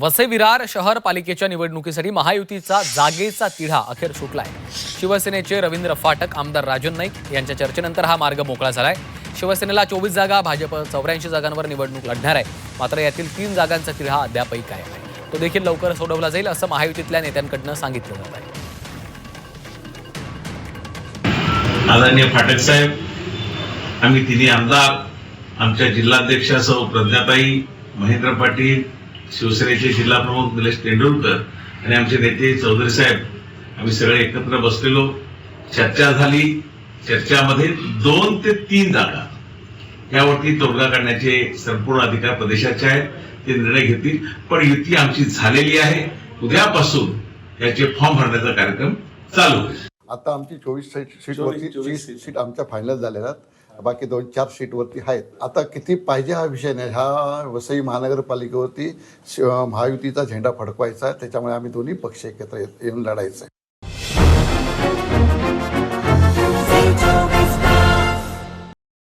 वसई विरार शहर पालिकेच्या निवडणुकीसाठी महायुतीचा जागेचा तिढा अखेर सुटलाय। शिवसेनेचे रवींद्र फाटक, आमदार राजन नाईक यांच्या चर्चेनंतर हा मार्ग मोकळा झालाय। शिवसेनेला 24 जागा, भाजप 84 जागांवर निवडणूक लढणार आहे। मात्र यातील 3 जागांचा तिढा अद्यापही कायम आहे। तो देखील लवकर सोडवला जाईल असं महायुतीतल्या नेत्यांकडून सांगितलं जात आहे। आदरणीय फाटक साहेब, आम्ही तिन्ही आमदार, आमच्या जिल्हाध्यक्षासह प्रज्ञाताई, महेंद्र पाटील, शिवसेनेचे जिल्हा प्रमुख निलेश तेंडुलकर आणि आमचे नेते चौधरी साहेब, आम्ही सगळे एकत्र बसलेलो, चर्चा झाली। चर्चामध्ये 2 ते 3 जागा यावरती तोडगा काढण्याचे संपूर्ण अधिकार प्रदेशाचे आहेत, ते निर्णय घेतील। पण युती आमची झालेली आहे। उद्यापासून याचे फॉर्म भरण्याचा कार्यक्रम चालू आहे। आता आमची 24 सीटवरती 30 सीट आमच्या फायनल झालेल्या आहेत। बाकी 2-4 सीटवरती आहेत। आता किती पाहिजे हा विषय नाही। हा वसई महानगरपालिकेवरती महायुतीचा झेंडा फडकवायचा आहे। त्याच्यामुळे आम्ही दोन्ही पक्ष एकत्र येऊन लढायचं आहे।